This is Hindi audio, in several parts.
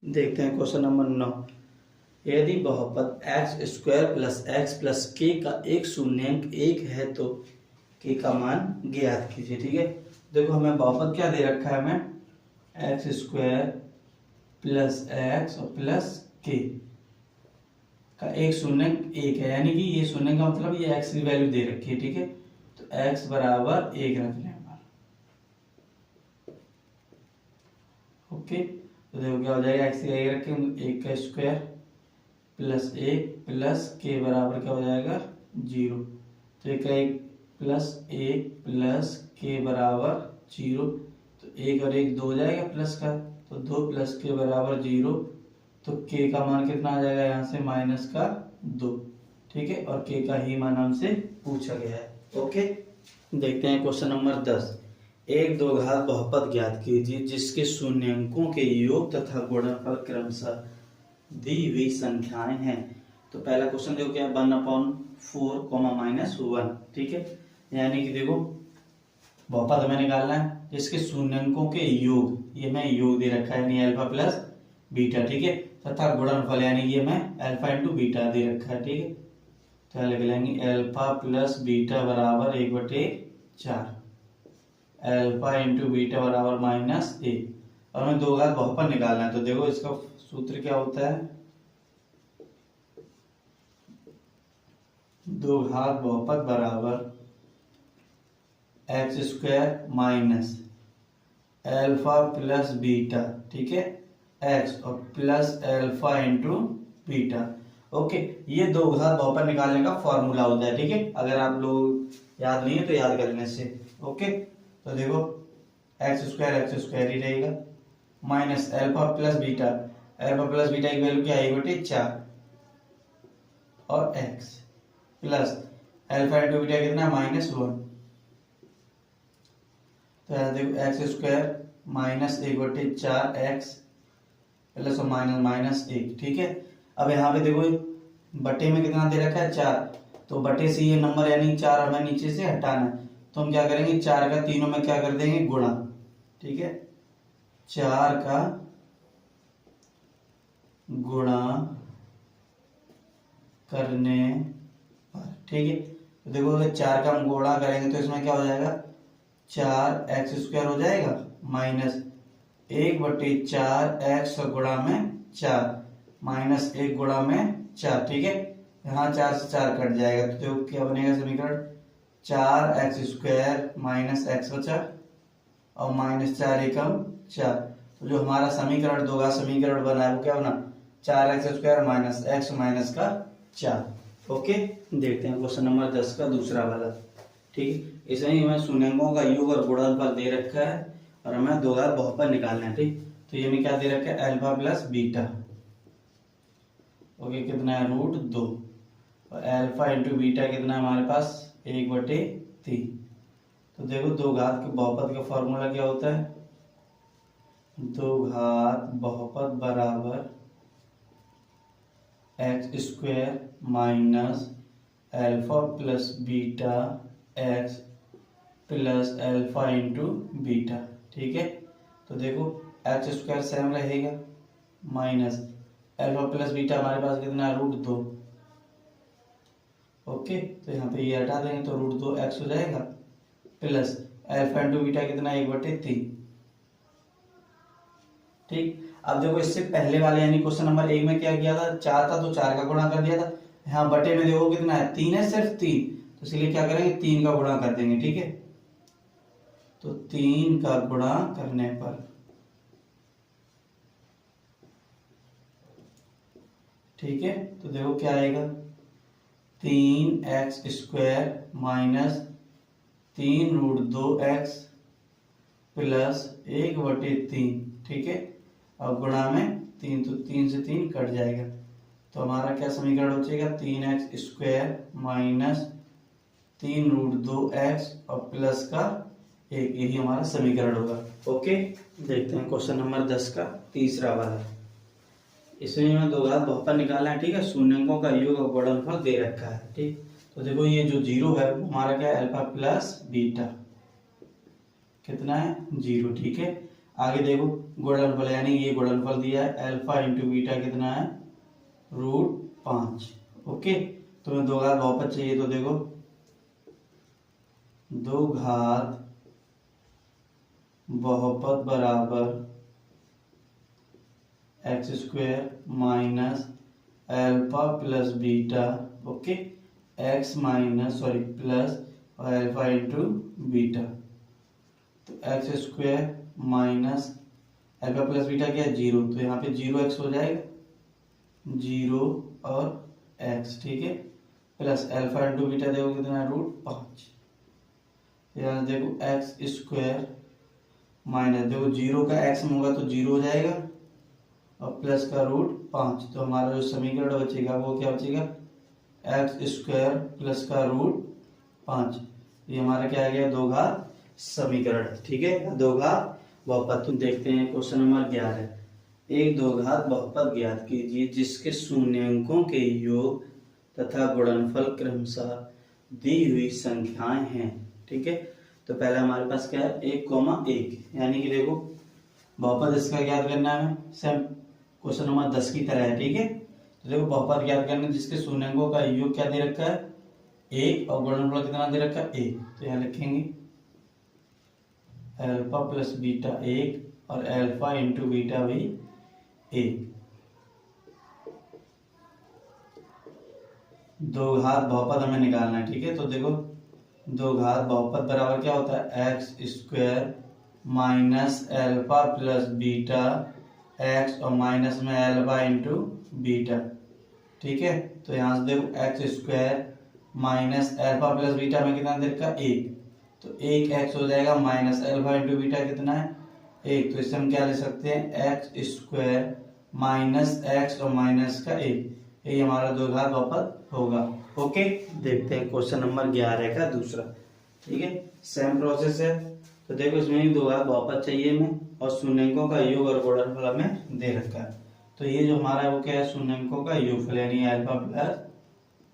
देखते हैं क्वेश्चन नंबर 9। यदि बहुपद x square plus x plus के का एक शून्यंक एक है तो के का मान ज्ञात कीजिए। ठीक है, देखो हमें बहुपद क्या दे रखा है, हमें एक्स स्क्वायर प्लस एक्स और प्लस के का एक शून्यंक एक है, यानी कि ये शून्यंक का मतलब ये एक्स की वैल्यू दे रखी है। ठीक है, तो एक्स बराबर एक रख लें। ओके, तो देखो क्या हो जाएगा, एक्स की वैल्यू रखें एक का स्क्वायर प्लस एक प्लस के बराबर क्या हो जाएगा 0। तो एक का एक प्लस के बराबर 0। तो एक और एक 2 हो जाएगा प्लस का, तो 2 प्लस के बराबर 0। तो के का मान कितना आ जाएगा यहाँ से माइनस का 2। ठीक है, और के का ही मान हमसे पूछा गया है। ओके, देखते हैं क्वेश्चन नंबर 10। एक दो घात बहुपद ज्ञात कीजिए जिसके शून्यंकों के योग तथा गुणनफल क्रमशः दी हुई संख्याएं हैं। तो पहला क्वेश्चन देखो क्या है, 1/4 -1। ठीक है, यानी कि देखो बहुपद हमें निकालना है जिसके शून्यंकों के योग, ये मैं योग दे रखा है यानी अल्फा प्लस बीटा। ठीक है, तथा गुणनफल यानी ये मैं अल्फा इंटू बीटा दे रखा है। ठीक है, तो लिख लेंगे अल्फा प्लस बीटा बराबर 1/4, अल्फा इंटू बीटा बराबर -1। और हमें दो घात बहुपद निकालना है, तो देखो इसका सूत्र क्या होता है, दो घात बहुपद बराबर x square minus alpha plus beta. ठीक है, एक्स और plus alpha into beta. Okay, ये दो घात बहुपद निकालने का फॉर्मूला होता है। ठीक है, अगर आप लोग याद नहीं है तो याद कर लेने से। ओके, तो देखो एक्स स्क्वायर ही रहेगा माइनस अल्फा प्लस बीटा की वैल्यू क्या है 1/4, और x plus alpha into beta कितना -1। तो यहाँ देखो x square minus 1/4 x plus और -1। ठीक है, अब यहाँ पे देखो बटे में कितना दे रखा है 4, तो बटे से ये नंबर यानी 4 हमें नीचे से हटाना है। तो हम क्या करेंगे, 4 का तीनों में क्या कर देंगे गुणा। ठीक है, 4 का गुणा करने पर। ठीक है, तो देखो अगर 4 का हम गुणा करेंगे तो इसमें क्या हो जाएगा, 4 एक्स स्क्वायर हो जाएगा माइनस 1/4 एक्स गुणा में 4 माइनस 1 गुणा में 4। ठीक है, यहाँ 4 से 4 कट जाएगा, तो देखो क्या बनेगा समीकरण, 4 एक्स स्क्वायर माइनस एक्स बचा और -4 एकम 4। तो जो हमारा समीकरण दो का समीकरण बना है वो क्या बना, 4 x square minus x minus का 4। ओके, देखते हैं क्वेश्चन नंबर 10 का दूसरा वाला। ठीक है, इसमें हमें शून्यंकों का योग और गुणनफल दे रखा है और हमें दो घात बहुपद निकालना है। ठीक, तो ये में क्या दे रखा है अल्फा प्लस बीटा। ओके, कितना है √2, और अल्फा इंटू बीटा कितना है हमारे पास 1/3। तो देखो दो घात के बहुपद का फॉर्मूला क्या होता है, दो घात बहुपद बराबर x square minus alpha plus beta x plus alpha into beta. ठीक है, तो देखो एक्स स्क्वायर सेम रहेगा माइनस अल्फा प्लस बीटा हमारे पास कितना है √2। ओके, तो यहाँ पे ये हटा देंगे तो √2 एक्स हो जाएगा प्लस अल्फा इंटू बीटा कितना 1/3। ठीक, अब देखो इससे पहले वाले यानी क्वेश्चन नंबर 1 में क्या किया था, 4 था तो 4 का गुणा कर दिया था। यहाँ बटे में देखो कितना है 3 है, सिर्फ 3, तो इसलिए क्या करेंगे 3 का गुणा कर देंगे। ठीक है, तो 3 का गुणा करने पर ठीक है, तो देखो क्या आएगा 3 x square minus 3 √2 x plus 1/3। ठीक है, और गुणा में 3, तो 3 से 3 कट जाएगा, तो हमारा क्या समीकरण हो जाएगा 3x स्क्वायर माइनस 3 √2 एक्स और प्लस का 1, यही हमारा समीकरण होगा। ओके, देखते हैं क्वेश्चन नंबर 10 का तीसरा वाला। इसमें हमें दो घात बहुपद निकालना है। ठीक है, शून्यंकों का योग और गुणनफल दे रखा है। ठीक, तो देखो ये जो 0 है हमारा क्या है अल्फा प्लस बीटा कितना है 0। ठीक है, आगे देखो गुणनफल, यानी ये गुणनफल दिया है, अल्फा इंटू बीटा कितना है, √5। ओके, तुम्हें दो घात बहुपद चाहिए, तो देखो दो घात बहुपद बराबर x² minus alpha plus beta. Okay, plus और अल्फा इंटू बीटा, तो x² minus alpha plus beta क्या है, 0, तो यहाँ पे 0x हो जाएगा, 0 और x, ठीक है, प्लस अल्फा इंटू बीटा देखो कितना है, √5। यहाँ देखो x² माइनस, देखो 0 का x में होगा तो 0 हो जाएगा, और प्लस का √5, तो हमारा जो समीकरण बचेगा वो क्या बचेगा, x² प्लस का √5। ये हमारा क्या आ गया, दो घात समीकरण, ठीक है, दो घात बहुपद। तुम देखते हैं क्वेश्चन नंबर 11, एक दो घात बहुपद ज्ञात कीजिए जिसके शून्यंकों के योग तथा गुणनफल क्रमशः दी हुई संख्याएं हैं। ठीक है, तो पहले हमारे पास क्या है, 1,1, यानी कि देखो बहुपद इसका ज्ञात करना है, सेम क्वेश्चन नंबर 10 की तरह है। ठीक है, तो देखो बहुपद ज्ञात करना जिसके शून्यंकों का योग क्या दे रखा है, 1, और गुणनफल कितना दे रखा है, 1। तो यहाँ लिखेंगे अल्फा प्लस बीटा 1 और अल्फा इंटू बीटा भी 1। दो घात बहुपद हमें निकालना है। ठीक है, तो देखो दो घात बहुपद बराबर क्या होता है, x² minus alpha plus beta x और माइनस में अल्फा इंटू बीटा। ठीक है, तो यहाँ से देखो x² minus alpha plus beta में कितना दे रखा, 1, तो 1x हो जाएगा, माइनस अल्फा इंटू बीटा कितना है, 1, तो इससे हम क्या ले सकते हैं, x² माइनस x और माइनस का 1, ये हमारा दो घात बहुपद होगा। ओके, देखते हैं क्वेश्चन नंबर 11 का दूसरा। ठीक है, सेम प्रोसेस है, तो देखो इसमें भी दो घात बहुपद चाहिए हमें, और शून्यंकों का योग और गुणनफल हमें दे रखा है। तो ये जो हमारा है वो क्या है, शून्यंकों का योगफल, यानी अल्फा प्लस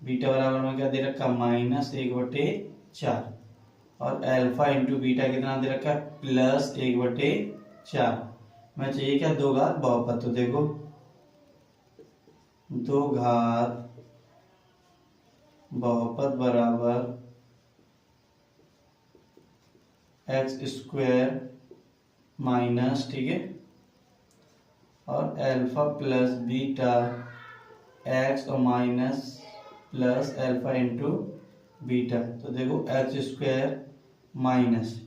बीटा बराबर में क्या दे रखा, -1/4, और अल्फा इंटू बीटा कितना दे रखा है, +1/4 में चाहिए क्या, दो घात बहुपद। तो देखो दो घात बहुपद बराबर x² माइनस, ठीक है, और अल्फा प्लस बीटा x और minus plus alpha into beta. तो देखो x² minus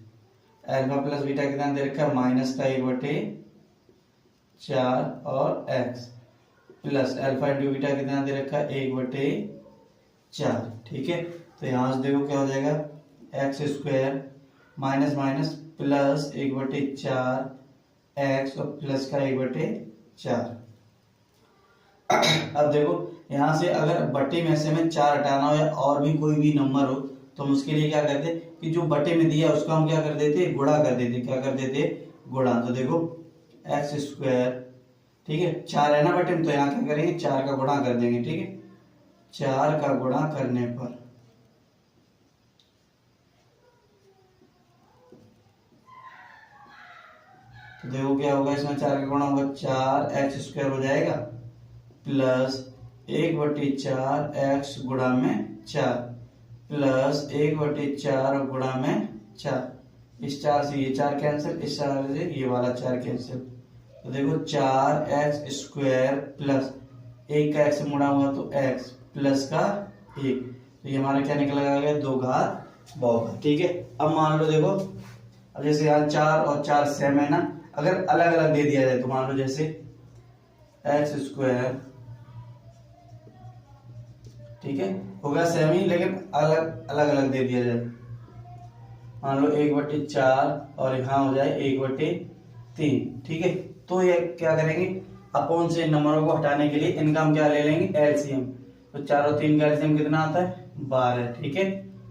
alpha plus beta कितना दे रखा है, -1/4 और x plus alpha into beta कितना दे रखा है, 1/4। ठीक है, तो यहाँ से देखो क्या हो जाएगा, x² minus minus plus 1/4 x और प्लस का 1/4। अब देखो यहाँ से अगर बटे में से हमें 4 हटाना हो या और भी कोई भी नंबर हो, तो हम उसके लिए क्या करते कि जो बटे में दिया उसका हम क्या कर देते, गुणा कर देते। क्या कर देते, गुणा। तो देखो x², ठीक है, 4 है ना बटे में, तो यहाँ क्या करेंगे, 4 का गुणा कर देंगे। ठीक है, 4 का गुणा करने पर तो देखो क्या होगा, इसमें 4 का गुणा होगा, 4x² हो जाएगा, प्लस 1/4 x गुणा में 4 प्लस 1/4 गुणा में 4। इस 4 से ये 4 कैंसिल, इस 4 से ये वाला 4 कैंसिल। तो देखो 4x² प्लस 1 का x मुड़ा हुआ तो x प्लस का 1, तो ये हमारा क्या निकल आएगा, दो घात बहुपद। ठीक है, अब मान लो देखो, अब जैसे यहाँ 4 और 4 सेम है ना, अगर अलग अलग दे दिया जाए तो मान लो जैसे x², ठीक है, होगा सेम ही, लेकिन अलग अलग दे दिया जाए, मान लो 1/4 और यहाँ हो जाए 1/3। ठीक है, तो ये क्या करेंगे, अपॉन से नंबरों को हटाने के लिए इनका हम क्या ले लेंगे, एलसीएम। तो 4 और 3 का एलसीएम कितना आता है, 12। ठीक है,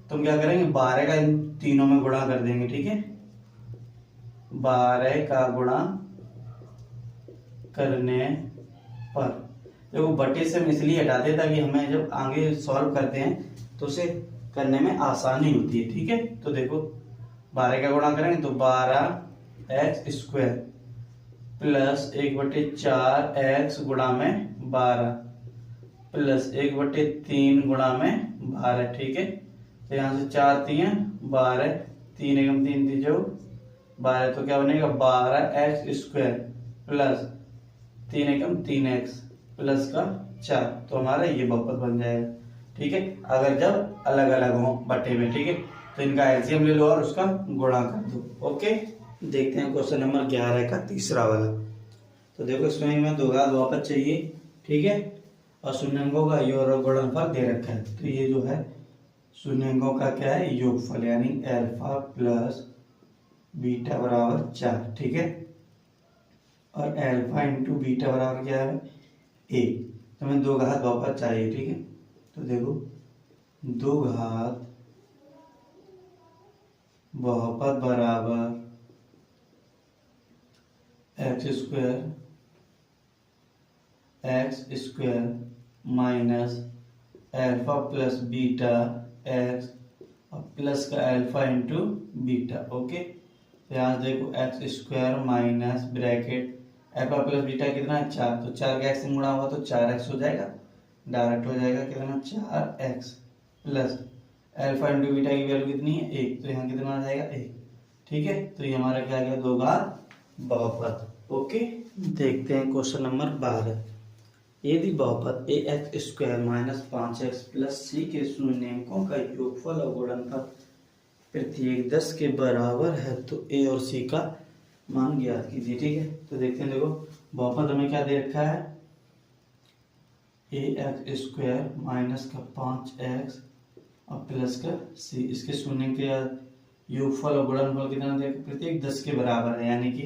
तो हम क्या करेंगे, 12 का इन तीनों में गुणा कर देंगे। ठीक है, 12 का गुणा करने पर देखो बटे से हम इसलिए हटाते हैं ताकि हमें जब आगे सॉल्व करते हैं तो उसे करने में आसानी होती है। ठीक है, तो देखो 12 का गुणा करेंगे तो 12x² प्लस 1/4 x गुणा में 12 प्लस 1/3 गुणा में 12। ठीक है, तो यहाँ से 4 3 12, 3 एकम 3 तीजो 12, तो क्या बनेगा 12x² प्लस 3 एकम 3x प्लस का 4, तो हमारा ये बहुपद बन जाएगा। ठीक है, अगर जब अलग अलग हो बटे में। ठीक है, तो इनका एलसीएम ले लो और उसका गुणा कर दो। ओके, देखते हैं क्वेश्चन नंबर 11 का तीसरा वाला। तो देखो इसमें हमें दो घात बहुपद चाहिए। ठीक है, और शून्यंकों का योग और गुणनफल दे रखा है। तो ये जो है शून्यंकों का क्या है, योगफल, यानी अल्फा प्लस बीटा बराबर 4। ठीक है, और अल्फा इंटू बीटा बराबर क्या है, 1। तो हमें दो घात बहुपद चाहिए। ठीक है, तो देखो दो घात बहुपद बराबर x² minus alpha plus beta x और प्लस का अल्फा इंटू बीटा। ओके, तो यहाँ देखो x² minus bracket alpha plus beta कितना है 4, तो 4 का x से गुणा हुआ तो 4x हो जाएगा, डायरेक्ट हो जाएगा कितना 4x plus alpha into beta की वैल्यू कितनी है 1, तो यहाँ कितना आ जाएगा 1। ठीक है, तो ये हमारा क्या गया, दो घात बहुपद। ओके, देखते हैं क्वेश्चन नंबर 12। यदि बहुपद ax² minus 5x plus c के शून्यंकों का योगफल और गुणनफल प्रत्येक 10 के बराबर है तो a और c का मान ज्ञात कीजिए। ठीक है, तो देखते हैं, देखो बहुपद हमें क्या दे रखा है, ax² माइनस का 5x और प्लस का c, इसके शून्य के योगफल और गुणनफल कितना दे, प्रत्येक 10 के बराबर है, यानी कि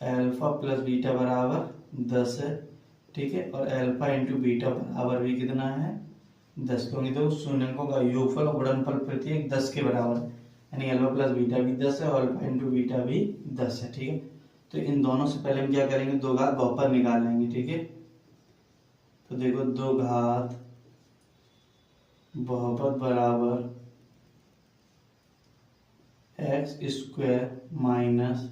अल्फा प्लस बीटा बराबर 10 है। ठीक है, और अल्फा इंटू बीटा बराबर भी कितना है 10, क्योंकि तो शून्यंकों का योगफल और गुणनफल प्रत्येक 10 के बराबर है, यानी अल्फा प्लस बीटा भी 10 है और अल्फा इंटू बीटा भी 10 है। ठीक है, तो इन दोनों से पहले हम क्या करेंगे, दो घात बहुपद निकाल लेंगे। ठीक है, तो देखो दो घात बहुपद बराबर x² minus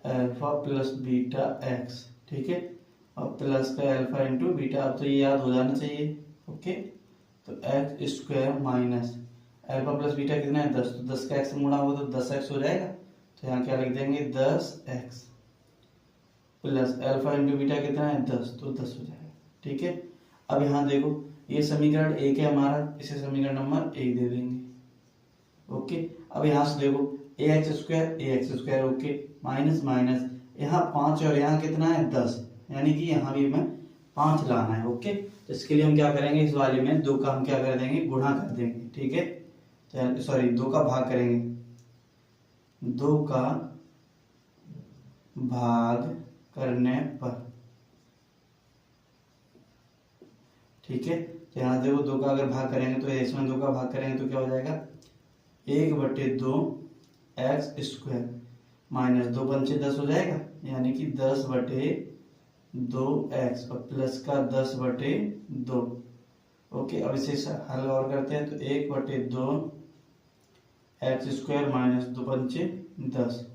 alpha plus beta x। ठीक है, और प्लस का अल्फा इंटू बीटा, अब तो ये याद हो जाना चाहिए। ओके, तो x² minus alpha plus beta कितना है 10, तो 10 का x से गुणा होगा तो 10x हो जाएगा, तो यहाँ क्या लिख देंगे 10x plus alpha into beta कितना है 10, तो 10 हो जाएगा। ठीक है, अब यहाँ देखो ये समीकरण 1 है हमारा, इसे समीकरण नंबर 1 दे देंगे। ओके, अब यहाँ से देखो ax²। ओके, माइनस माइनस यहाँ 5 और यहाँ कितना है 10, यानी कि यहाँ भी हमें 5 लाना है। ओके, तो इसके लिए हम क्या करेंगे, इस वाले में 2 का हम क्या कर देंगे, गुणा कर देंगे। ठीक है, सॉरी 2 का भाग करेंगे, 2 का भाग करने पर। ठीक है, तो यहाँ देखो 2 का अगर भाग करेंगे तो इसमें 2 का भाग करेंगे तो क्या हो जाएगा 1/2 x² माइनस 2 पंचे 10 हो जाएगा, यानी कि 10/2 x और प्लस का 10/2। ओके, अब इसे हल और करते हैं, तो 1/2 x² माइनस 2 पंचे 10,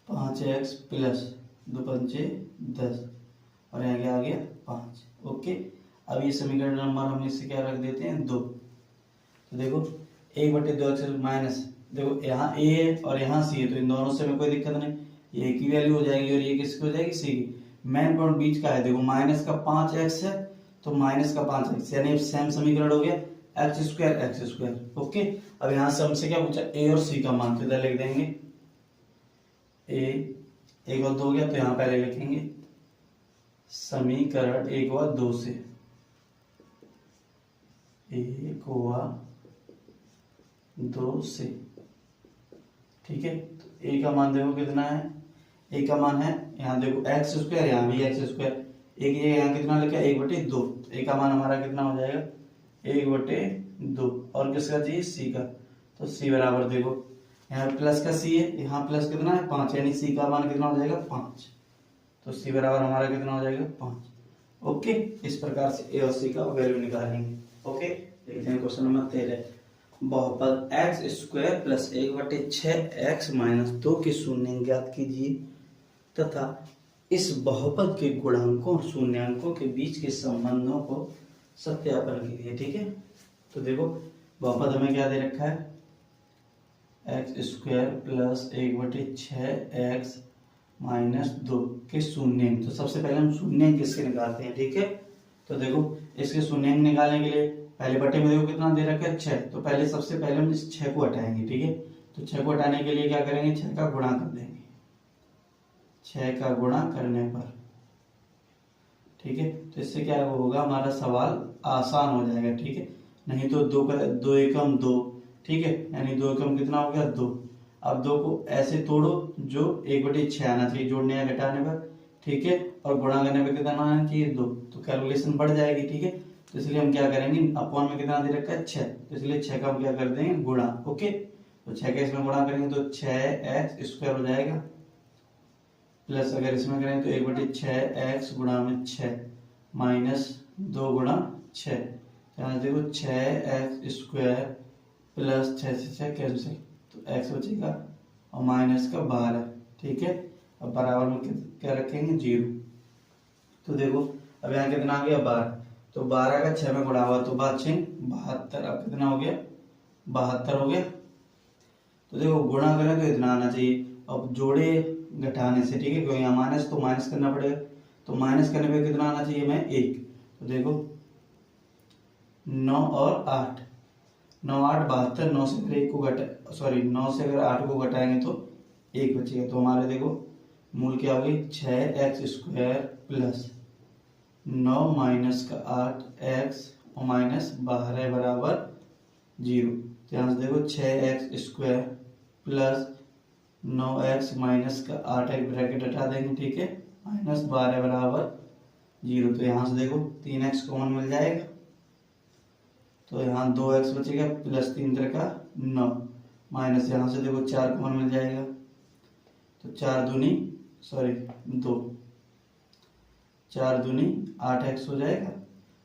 5x प्लस 2 पंचे 10 और यहाँ क्या आ गया 5। ओके, अब ये समीकरण नंबर हम इससे क्या रख देते हैं 2। तो देखो 1/2 x माइनस, देखो यहाँ a है और यहाँ c है, तो इन दोनों से हमें कोई दिक्कत नहीं, ये की वैल्यू हो जाएगी और ये किसकी हो जाएगी, c की। मेन पॉइंट बीच का है, देखो माइनस का 5x है तो माइनस का 5x, यानी सेम समीकरण हो गया x²। ओके, अब यहाँ से हमसे क्या पूछा, a और c का मान, तो इधर लिख देंगे a 1 और 2 हो गया, तो यहाँ पहले लिखेंगे समीकरण 1 और 2 से, 1 और 2 से। ठीक है, तो a का मान देखो कितना है, a का मान है यहाँ देखो x², यहाँ भी x², एक ये यहाँ कितना लिखा है 1/2, तो a का मान हमारा कितना हो जाएगा 1/2, और किसका चाहिए c का, तो c बराबर देखो यहाँ प्लस का c है, यहाँ प्लस कितना है 5, यानी c का मान कितना हो जाएगा 5, तो c बराबर हमारा कितना हो जाएगा 5। ओके, इस प्रकार से a और c का वैल्यू निकालेंगे। ओके, देखते हैं क्वेश्चन नंबर 13। बहुपद एक्स स्क्वायर प्लस 1/6x-2 के शून्य ज्ञात कीजिए तथा इस बहुपद के गुणांकों और शून्यांकों के बीच के संबंधों को सत्यापन कीजिए। ठीक है, तो देखो बहुपद हमें क्या दे रखा है, एक्स स्क्वायर प्लस 1/6x-2 के शून्य। तो सबसे पहले हम शून्य किसके निकालते हैं। ठीक है, तो देखो इसके शून्य निकालने के लिए पहले बटे में देखो कितना दे रखा है 6, तो पहले सबसे पहले हम इस 6 को हटाएंगे। ठीक है, तो 6 को हटाने के लिए क्या करेंगे, 6 का गुणा कर देंगे, 6 का गुणा करने पर। ठीक है, तो इससे क्या होगा, हमारा सवाल आसान हो जाएगा। ठीक है, नहीं तो 2 एकम 2, ठीक है, यानी 2 एकम कितना हो गया 2। अब 2 को ऐसे तोड़ो जो 1/6 आना चाहिए जोड़ने या घटाने पर। ठीक है, और गुणा करने पे कितना आना चाहिए 2, तो कैलकुलेशन बढ़ जाएगी। ठीक है, तो इसलिए हम क्या करेंगे, अपॉन में कितना दे रखा है 6, तो इसलिए 6 का हम क्या कर देंगे गुणा। ओके, तो 6 का इसमें गुणा करेंगे तो 6x² हो जाएगा, प्लस अगर इसमें करें तो 1/6x गुणा में 6 माइनस 2 गुणा 6। यहाँ देखो 6x² प्लस 6 से 6 कैंसिल, तो x बचेगा और माइनस का 12। ठीक है, अब बराबर में क्या रखेंगे 0। तो देखो अब यहाँ कितना आ गया 12, तो 12 का 6 में गुणा हुआ तो 72। अब कितना हो गया 72 हो गया। तो देखो गुणा करें तो इतना आना चाहिए, अब जोड़े घटाने से। ठीक है, क्योंकि यहाँ माइनस तो माइनस करना पड़ेगा, तो माइनस करने पे कितना आना चाहिए हमें 1। तो देखो 9 और 8, 9 8 72, 9 से अगर 1 को घटा सॉरी 9 से अगर 8 को घटाएंगे तो 1 बचेगा। तो हमारे देखो मूल क्या होगी 6x² प्लस 9 माइनस का 8x और माइनस 12 बराबर 0। तो यहाँ से देखो 6x² प्लस 9x माइनस का 8x ब्रैकेट हटा देंगे। ठीक है, माइनस 12 बराबर 0। तो यहाँ से देखो 3x कॉमन मिल जाएगा, तो यहाँ 2x बचेगा प्लस 3 का 9 माइनस यहाँ से देखो 4 कॉमन मिल जाएगा, तो 4 दूनी 8x हो जाएगा,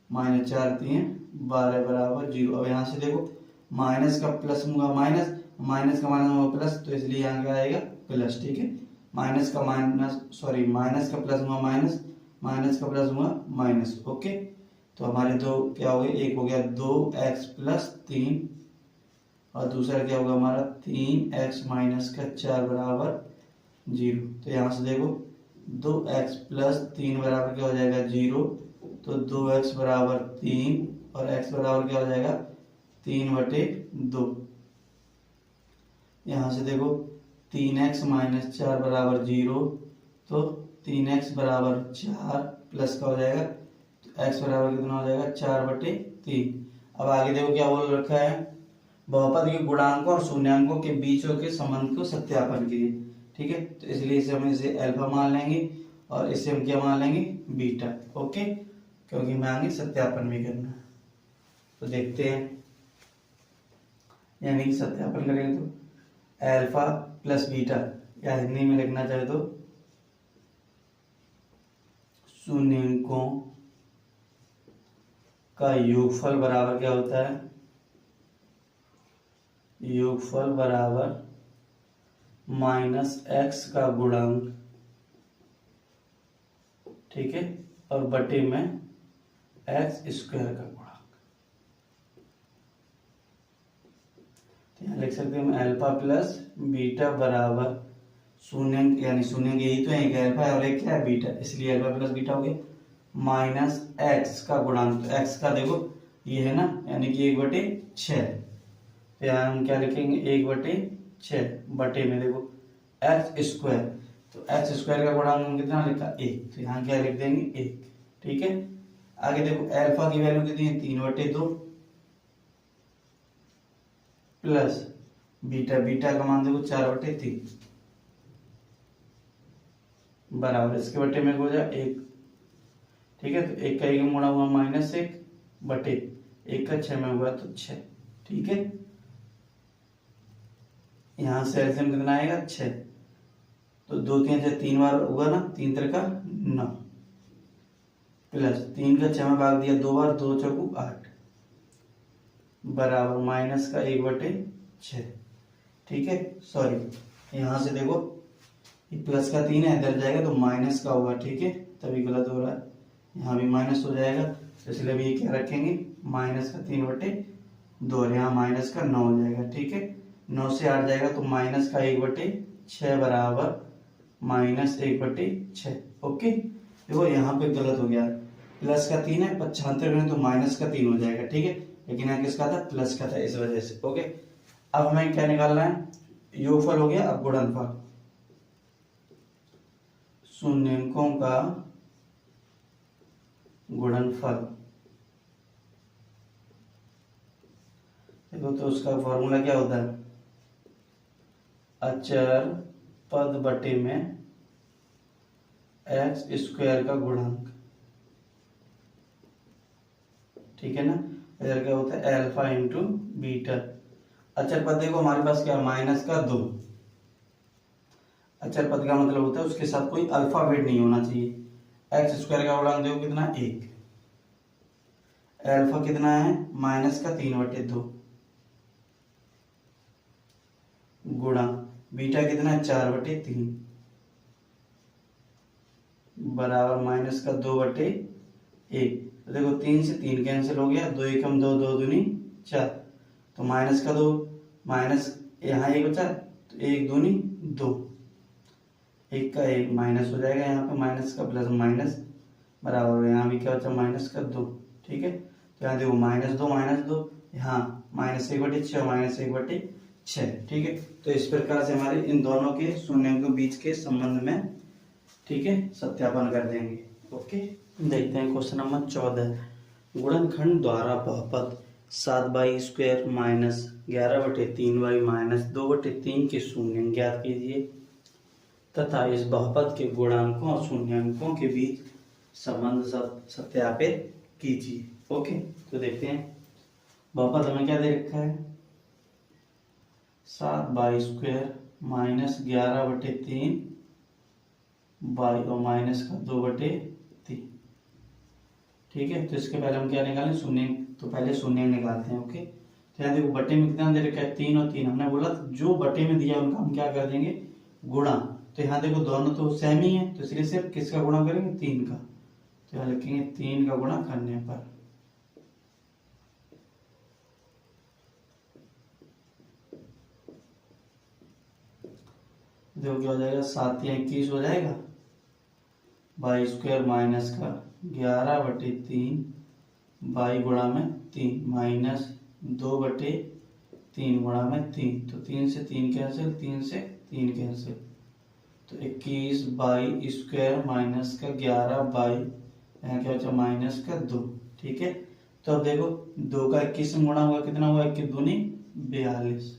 माइनस 4 3 12 बराबर 0। अब यहाँ से देखो माइनस का प्लस होगा माइनस, माइनस का माइनस होगा प्लस, तो इसलिए यहाँ क्या आएगा प्लस। ठीक है, माइनस का प्लस होगा माइनस, माइनस का प्लस होगा माइनस। ओके, तो हमारे दो क्या हो गए, एक हो गया 2x प्लस 3 और दूसरा क्या होगा हमारा 3x माइनस का 4 बराबर 0। तो यहाँ से देखो 2x प्लस 3 बराबर क्या हो जाएगा 0, तो 2x बराबर 3 और x बराबर क्या हो जाएगा 3/2। यहाँ से देखो 3x माइनस 4 बराबर 0, तो 3x बराबर 4 प्लस का हो जाएगा, तो x बराबर कितना हो जाएगा 4/3। अब आगे देखो क्या बोल रखा है, बहुपद के गुणांकों और शून्यांकों के बीचों के संबंध को सत्यापन कीजिए। ठीक है, तो इसलिए इसे हम इसे अल्फा मान लेंगे और इसे हम क्या मान लेंगे बीटा। ओके, क्योंकि हमें आगे सत्यापन भी करना है। तो देखते हैं, यानी सत्यापन करेंगे तो अल्फा प्लस बीटा, या हिंदी में लिखना चाहे तो शून्यांकों का योगफल बराबर क्या होता है, योगफल बराबर माइनस x का गुणांक। ठीक है, और बटे में x² का गुणांक। तो यहाँ लिख सकते हैं अल्फा प्लस बीटा बराबर शून्य, यानी शून्य यही तो है, एक अल्फा और एक क्या है बीटा, इसलिए अल्फा प्लस बीटा हो गया माइनस x का गुणांक। तो x का देखो ये है ना, यानी कि 1/6। तो यहाँ हम क्या लिखेंगे 1/6 बटे में देखो x², तो x² का गुणांक हम कितना लिखा 1, तो यहाँ क्या लिख देंगे 1। ठीक है, आगे देखो अल्फा की वैल्यू कितनी है 3/2 प्लस बीटा का मान देखो 4/3 बराबर इसके बटे में हो जाए 1। ठीक है, तो 1 का 1 गुणा हुआ -1 बटे 1 का 6 में हुआ तो 6। ठीक है, यहाँ से एलसीएम कितना आएगा 6, तो 2 3 से 3 बार होगा ना, 3 3 का 9 प्लस 3 का 6 में भाग दिया 2 बार, 2 4 8 बराबर माइनस का 1/6। ठीक है, सॉरी यहाँ से देखो प्लस का 3 है, इधर जाएगा तो माइनस का होगा। ठीक है, तभी गलत हो रहा है, यहाँ भी माइनस हो जाएगा, तो इसलिए भी ये क्या रखेंगे माइनस का 3/2 और यहाँ माइनस का 9 हो जाएगा। ठीक है, 9 से 8 जाएगा तो माइनस का 1/6 बराबर माइनस 1/6। ओके, देखो यहाँ पे गलत हो गया, प्लस का 3 है 75 में तो माइनस का 3 हो जाएगा। ठीक है, लेकिन यहाँ किसका था, प्लस का था, इस वजह से। ओके, अब हमें क्या निकालना है, योगफल हो गया, अब गुणनफल। शून्यंकों का गुणनफल, देखो तो उसका फॉर्मूला क्या होता है, अचर पद बटे में एक्स स्क्वायर का गुणांक। ठीक है ना, इधर क्या होता है अल्फा इंटू बीटा। अचर पद देखो हमारे पास क्या है, माइनस का 2। अचर पद का मतलब होता है उसके साथ कोई अल्फाबेट नहीं होना चाहिए। एक्स स्क्वायर का गुणांक देखो कितना, 1। अल्फा कितना है, माइनस का 3/2 गुणा बीटा कितना है, 4/3 बराबर माइनस का 2/1। तो देखो 3 से 3 कैंसिल हो गया, 2 एकम 2, 2 दूनी 4, तो माइनस का 2, माइनस यहाँ 1 बचा तो 1 दूनी 2, 1 का 1 माइनस हो जाएगा, यहाँ पे माइनस का प्लस माइनस बराबर, यहाँ भी क्या बचा माइनस का 2। ठीक है, तो यहाँ देखो -2 यहाँ -1/6 -1/6। ठीक है, तो इस प्रकार से हमारे इन दोनों के शून्यों के बीच के संबंध में, ठीक है, सत्यापन कर देंगे। ओके, देखते हैं क्वेश्चन नंबर 14। गुणनखंड द्वारा बहुपद 7/2 माइनस 11/3y माइनस 2/3 के शून्य ज्ञात कीजिए तथा इस बहुपद के गुणांकों और शून्यांकों के बीच संबंध सत्यापित कीजिए। ओके, तो देखते हैं बहुपद हमें क्या दे रखा है, 7/2 माइनस 11/3 बाई और माइनस का 2/3। ठीक है, तो इसके पहले हम क्या निकालें, शून्य। तो पहले शून्य निकालते हैं। ओके, तो यहाँ देखो बटे में कितना दे रखा है, 3 और 3। हमने बोला जो बटे में दिया उनका हम क्या कर देंगे, गुणा। तो यहाँ देखो दोनों तो सेम ही है, तो इसलिए सिर्फ किसका गुणा करेंगे, 3 का। तो यहाँ लिखेंगे 3 का गुणा करने पर देखो क्या हो जाएगा, 7 या 21 हो जाएगा, 22 माइनस का 11/3 बाई गुणा में 3 माइनस 2/3 गुणा में 3, तो 3 से 3 कैंसिल, 3 से 3 कैंसिल, तो 21/2 माइनस का 11 बाई यहाँ क्या बचा माइनस का 2। ठीक है, तो अब देखो 2 का 21 में गुणा हुआ, कितना हुआ, 21 दूनी 42।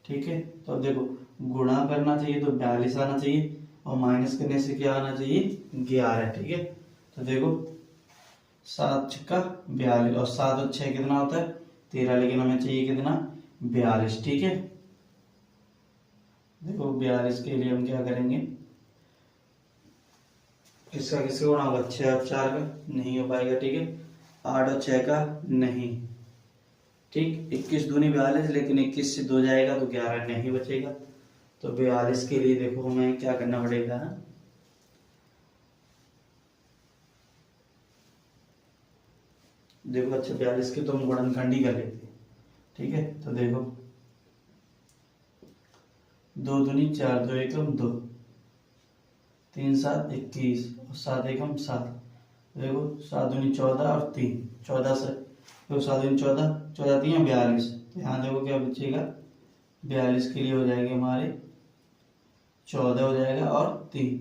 ठीक है, तो अब देखो गुणा करना चाहिए तो 42 आना चाहिए और माइनस करने से क्या आना चाहिए, 11। ठीक है, तो देखो 7 छक्का 42 और 7 और 6 कितना होता है, 13, लेकिन हमें चाहिए कितना, 42। ठीक है, देखो 42 के लिए हम क्या करेंगे, इसका किससे गुणा होगा, 6 और 4 का, नहीं हो पाएगा। ठीक है, 8 और 6 का नहीं। ठीक, 21 दूनी 42, लेकिन 21 से 2 जाएगा तो 11 नहीं बचेगा, तो 42 के लिए देखो हमें क्या करना पड़ेगा, देखो अच्छा 42 के तो हम गुणनखंड ही कर लेते हैं। ठीक है, तो देखो 2 दूनी 4, 2 एकम 2, 3 7 21 और 7 एकम 7। देखो 7 दूनी 14 और 3 14 से, देखो 7 दूनी 14, 14 3 42, तो यहाँ देखो क्या बचेगा, 42 के लिए हो जाएंगे हमारे 14 हो जाएगा और 3,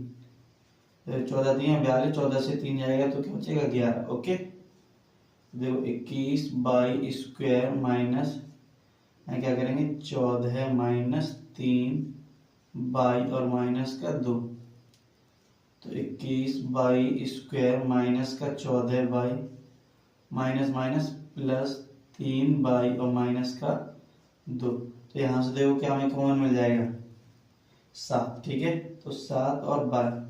14 3 42, 14 से 3 जाएगा तो क्या बचेगा, 11। ओके, देखो 21/2 माइनस क्या करेंगे, 14 माइनस 3 बाई और माइनस का 2, तो 21/2 माइनस का 14 by minus minus plus 3 by और माइनस का 2, तो यहाँ से देखो क्या हमें कॉमन मिल जाएगा, 7। ठीक है, तो 7 और 12,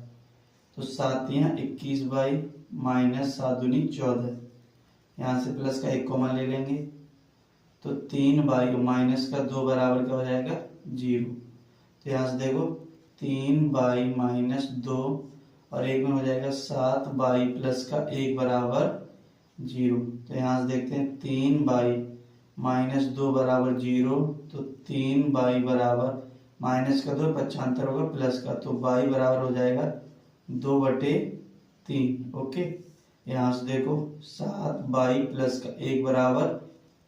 तो 7 यहाँ 21 बाई माइनस 7 दूनी 14, यहाँ से प्लस का 1 कॉमन ले लेंगे तो 3 माइनस का 2 बराबर क्या हो जाएगा 0। तो यहाँ से देखो 3 - 2 और 1 में हो जाएगा 7 प्लस का 1 बराबर 0। तो यहाँ से देखते हैं 3 - 2 बराबर 0। तो 3 बराबर माइनस का 2 75 होगा प्लस का, तो बाई बराबर हो जाएगा 2/3। ओके, यहाँ से देखो 7 प्लस का 1 बराबर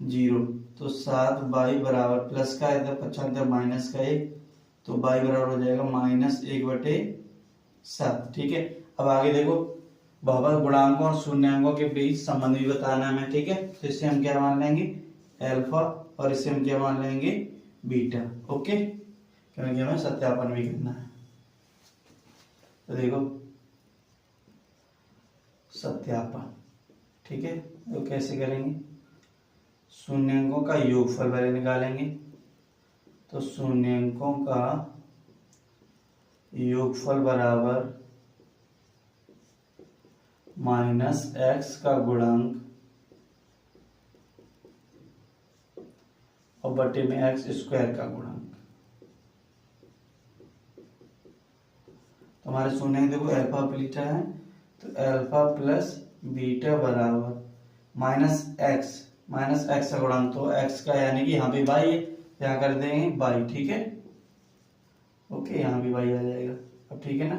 0। तो 7 बराबर प्लस का इधर 75 माइनस का 1, तो बाई बराबर हो जाएगा -1/7। ठीक है, अब आगे देखो बहुपद गुणांकों और शून्यांकों के बीच संबंध भी बताना है हमें। ठीक है, तो इससे हम क्या मान लेंगे अल्फा और इससे हम क्या मान लेंगे बीटा। ओके, क्योंकि हमें सत्यापन भी करना है। तो देखो सत्यापन, ठीक है, तो कैसे करेंगे, शून्यांकों का योगफल पहले निकालेंगे। तो शून्यांकों का योगफल बराबर -x का गुणांक और बटे में x² का गुणांक। तो हमारे शून्यांक देखो अल्फा बीटा है, तो अल्फा प्लस बीटा बराबर -x का गुणांक, तो x का यानी कि यहाँ पे बाई है, यहाँ कर देंगे बाई। ठीक है, ओके, यहाँ भी बाई आ जाएगा। अब ठीक है ना,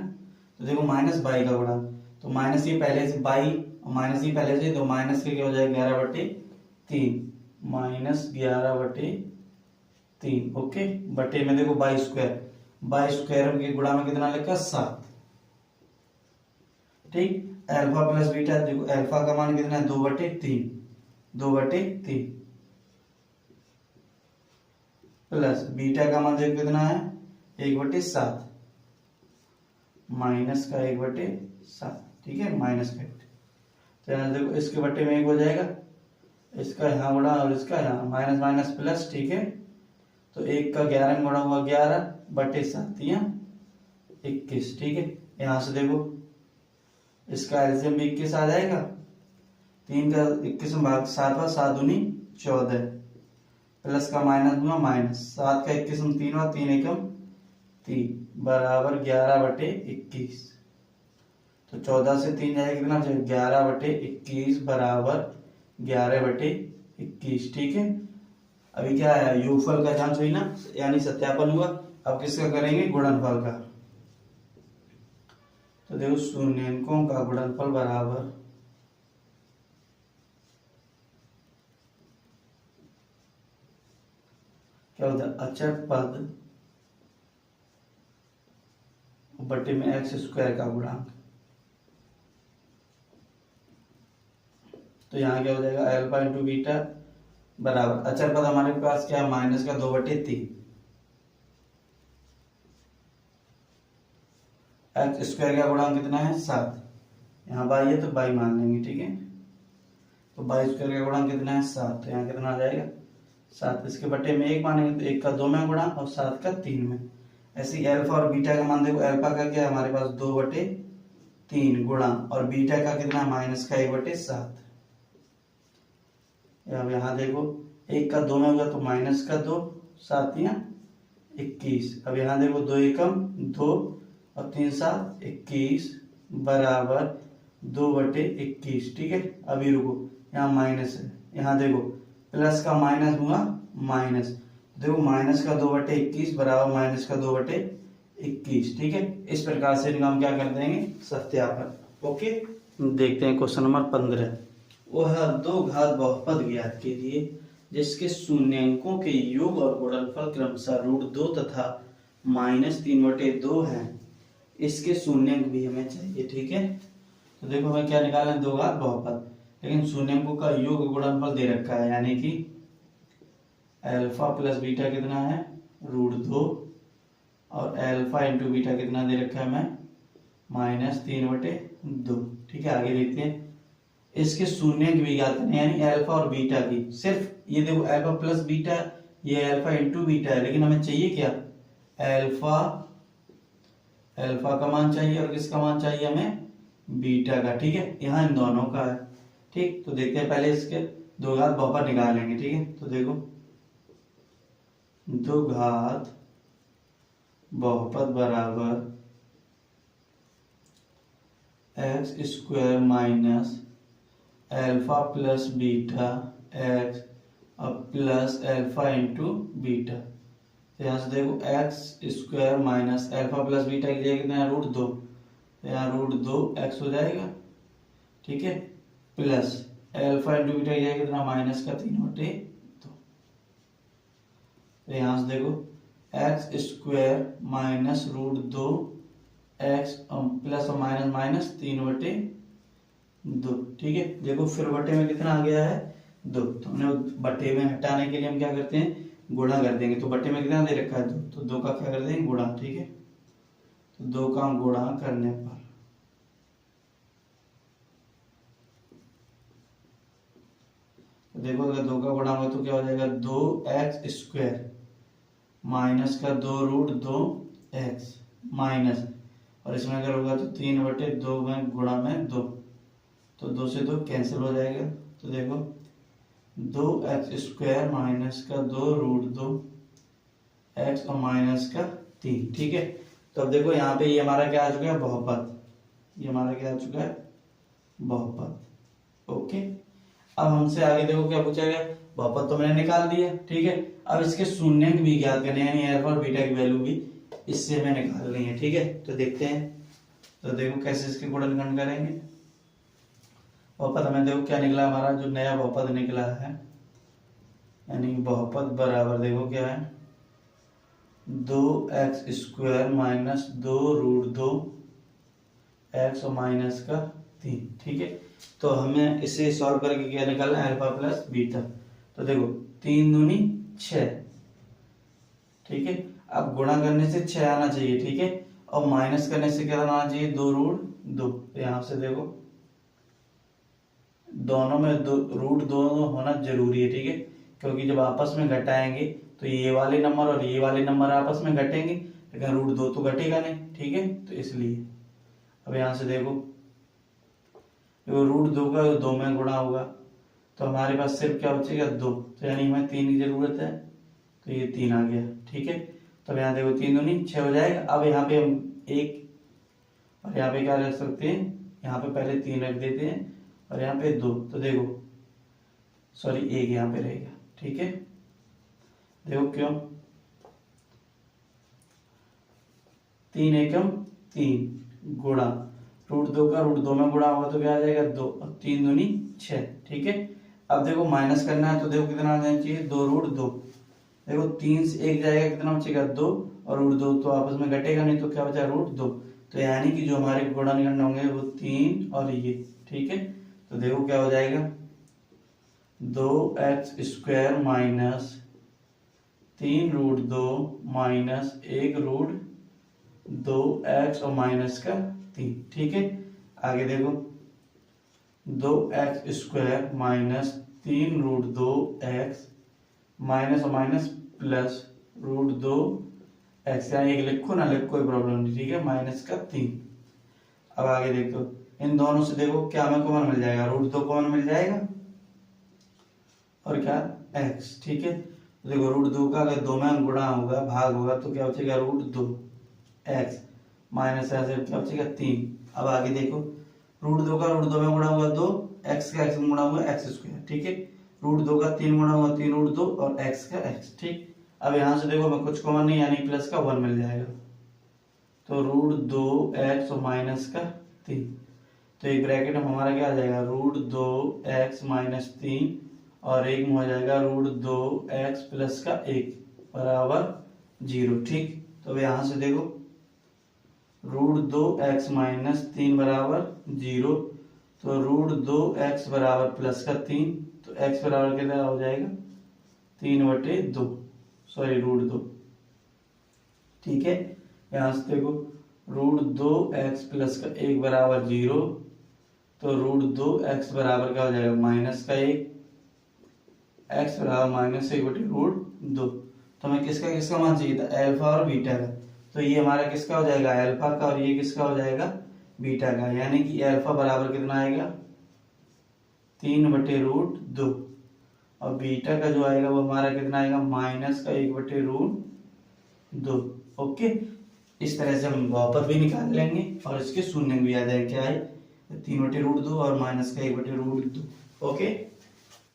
तो देखो -बाई का गुणांक, तो माइनस ये पहले से बाई और माइनस ये पहले से, तो माइनस के क्या हो जाएगा 11/3 -11/3। ओके, बटे में देखो बाई स्क्वायर के गुणा में कितना लिखा 7। ठीक, अल्फा प्लस बीटा, देखो अल्फा का मान कितना है 2/3 प्लस बीटा का मान देखो कितना है 1/7 माइनस का 1/7। ठीक है, माइनस का 1। तो यहाँ देखो इसके बटे में 1 हो जाएगा, इसका यहाँ गुणा और इसका यहाँ माइनस माइनस प्लस। ठीक है, तो 1 का 11 में गुणा हुआ 11/7 21। ठीक है, यहाँ से देखो इसका एलसीएम भी 21 आ जाएगा, 3 का 21 में भाग 7 7 दूनी 14 प्लस का माइनस दूंगा माइनस 7 का 21 में 3 और 3 एकम 3 बराबर 11/21। तो 14 से 3 जाएगा कितना 11/21 बराबर 11/21। ठीक है, अभी क्या है योगफल का जांच हुई ना, यानी सत्यापन हुआ। अब किसका करेंगे गुणनफल का। तो देखो शून्यांकों का गुणनफल बराबर क्या होता है अचर पद बटे में x² का गुणांक। तो यहाँ क्या हो जाएगा अल्फा इंटू बीटा बराबर अचर पद हमारे पास क्या है माइनस का 2/3 x² का गुणांक कितना है 7। यहाँ बाई है तो बाई मान लेंगे। ठीक है, तो बाई स्क्वायर का गुणांक कितना है 7, तो यहाँ कितना आ जाएगा 7। इसके बटे में 1 मानेंगे तो 1 का 2 में गुणा और 7 का 3 में। ऐसे अल्फा और बीटा का मान देखो, अल्फा का क्या है हमारे पास 2/3 गुणा और बीटा का कितना है माइनस का 1/7। अब यहाँ देखो 1 का 2 में होगा तो माइनस का 2 7 या 21। अब यहाँ देखो 2 एकम 2 और 3 7 21 बराबर 2/21। ठीक है, अभी रुको यहाँ माइनस है, यहाँ देखो प्लस का माइनस हुआ माइनस, देखो माइनस का 2/21 बराबर माइनस का 2/21। ठीक है, इस प्रकार से इनका हम क्या कर देंगे सत्यापन। ओके, देखते हैं क्वेश्चन नंबर 15। वह दो घात बहुपद ज्ञात कीजिए जिसके शून्यांकों के योग और गुणनफल क्रमशः √2 तथा -3/2 हैं। इसके शून्यांक भी हमें चाहिए। ठीक है, तो देखो हमें क्या निकालना है दो घात बहुपद, लेकिन शून्यांकों का योग गुणनफल दे रखा है, यानी कि अल्फा प्लस बीटा कितना है √2 और अल्फा इंटू बीटा कितना दे रखा है हमें -3/2। ठीक है, आगे देखते हैं इसके शून्यांक भी ज्ञात करने, यानी अल्फा और बीटा की। सिर्फ ये देखो अल्फा प्लस बीटा, ये अल्फा इंटू बीटा है, लेकिन हमें चाहिए क्या अल्फा का मान चाहिए और किसका मान चाहिए हमें बीटा का। ठीक है, यहाँ इन दोनों का है। ठीक, तो देखते हैं पहले इसके दो घात बहुपद निकालेंगे। ठीक है, तो देखो दो घात बहुपद बराबर x square minus alpha plus beta x और प्लस एल्फा इंटू बीटा। तो यहाँ से देखो x square minus alpha plus beta की जगह कितना है रूट 2, तो यहाँ रूट 2 एक्स हो जाएगा। ठीक है, प्लस एल्फा इंटू बीटा की जगह कितना माइनस का 3/2। तो यहाँ से देखो x square minus root 2 x plus और माइनस माइनस 3/2। ठीक है, देखो फिर बटे में कितना आ गया है 2, तो हमने बटे में हटाने के लिए हम क्या करते हैं गुणा कर देंगे। तो बटे में कितना दे रखा है 2, तो 2 का क्या कर देंगे गुणा। ठीक है, तो 2 का गुणा करने पर तो देखो अगर 2 का गुणा होगा तो क्या हो जाएगा 2x स्क्वायर माइनस का 2 रूट 2x माइनस, और इसमें अगर होगा तो 3/2 में गुणा में 2, तो 2 से 2 कैंसिल हो जाएगा। तो देखो 2x स्क्वायर माइनस का 2 रूट 2x और माइनस का 3। ठीक है, तो अब देखो यहाँ पे ये हमारा क्या आ चुका है बहुपद, ये हमारा क्या आ चुका है बहुपद। ओके, अब हमसे आगे देखो क्या पूछा गया, बहुपद तो मैंने निकाल दिया। ठीक है, अब इसके शून्यक भी ज्ञात करने हैं, यानी अल्फा और बीटा की वैल्यू भी इससे हमें निकालनी है। ठीक है, तो देखते हैं, तो देखो कैसे इसके गुणनखंड करेंगे। बहुपद हमें देखो क्या निकला, हमारा जो नया बहुपद निकला है, यानी बहुपद बराबर देखो क्या है 2x square minus 2 root 2x और माइनस का 3। ठीक है, तो हमें इसे सॉल्व करके क्या निकालना है अल्फा प्लस बीटा। तो देखो 3 दूनी 6। ठीक है, अब गुणा करने से 6 आना चाहिए। ठीक है, और माइनस करने से क्या आना चाहिए 2 रूट 2। तो यहाँ से देखो दोनों में रूट 2 होना जरूरी है। ठीक है, क्योंकि जब आपस में घटाएंगे तो ये वाले नंबर और ये वाले नंबर आपस में घटेंगे, लेकिन रूट 2 तो घटेगा नहीं। ठीक है, तो इसलिए अब यहाँ से देखो रूट 2 का 2 में गुणा होगा तो हमारे पास सिर्फ क्या बचेगा 2, तो यानी हमें 3 की जरूरत है, तो ये 3 आ गया। ठीक है, तो यहाँ देखो 3 दूनी 6 हो जाएगा। अब यहाँ पे हम 1 और यहाँ पे क्या रख सकते हैं, यहाँ पे पहले 3 रख देते हैं और यहाँ पे 2, तो देखो सॉरी 1 यहाँ पे रहेगा। ठीक है, देखो क्यों 3 एकम 3 गुणा रूट 2 का रूट 2 में गुणा होगा तो क्या आ जाएगा 2 और 3 दूनी 6। ठीक है, अब देखो माइनस करना है तो देखो कितना आ जाना चाहिए 2 रूट 2। देखो 3 से 1 जाएगा कितना बचेगा 2, और रूट 2 तो आपस में घटेगा नहीं, तो क्या बचा रूट 2। तो यानी कि जो हमारे गुणनखंड होंगे वो 3 और ये। ठीक है, तो देखो क्या हो जाएगा 2x square minus 3 root 2 minus 1 root 2x और माइनस का 3। ठीक है, आगे देखो 2x square minus 3 root 2x minus और माइनस प्लस रूट 2x, यानी एक लिखो ना लिखो कोई प्रॉब्लम नहीं। ठीक है, माइनस का 3। अब आगे देखो इन दोनों से देखो क्या हमें कॉमन मिल जाएगा, रूट 2 कॉमन मिल जाएगा और क्या x। ठीक है, तो देखो रूट 2 का अगर 2 में गुणा होगा भाग होगा तो क्या बचेगा रूट 2x माइनस ऐसे क्या बचेगा 3। अब आगे देखो रूट 2 का रूट 2 में गुणा हुआ 2, x का x में गुणा हुआ x स्क्वायर। ठीक है, रूट 2 का 3 गुणा हुआ 3 रूट 2 और x का x। ठीक, अब यहाँ से देखो हमें कुछ कॉमन नहीं, यानी प्लस का 1 मिल जाएगा, तो रूट 2x और माइनस का 3। तो एक ब्रैकेट में हमारा क्या आ जाएगा रूट 2x माइनस 3 और एक में हो जाएगा रूट 2x प्लस का 1 बराबर 0। ठीक, तो यहाँ से देखो रूट 2x माइनस 3 बराबर 0, तो रूट 2x बराबर प्लस का 3, तो x बराबर कितना हो जाएगा 3/2, सॉरी रूट 2। ठीक है, यहाँ से देखो रूट 2x प्लस का 1 बराबर 0, तो रूट 2x बराबर क्या हो जाएगा माइनस का 1, x बराबर माइनस 1/√2। तो हमें किसका किसका मान चाहिए था अल्फा और बीटा का, तो ये हमारा किसका हो जाएगा अल्फा का और ये किसका हो जाएगा बीटा का, यानी कि अल्फा बराबर कितना आएगा 3/√2। और बीटा का जो आएगा वो हमारा कितना आएगा, माइनस का 1/√2। ओके, इस तरह से हम वापस भी निकाल लेंगे और इसके शून्य भी आ जाएंगे। क्या है, 3/√2 और माइनस का 1/√2। ओके।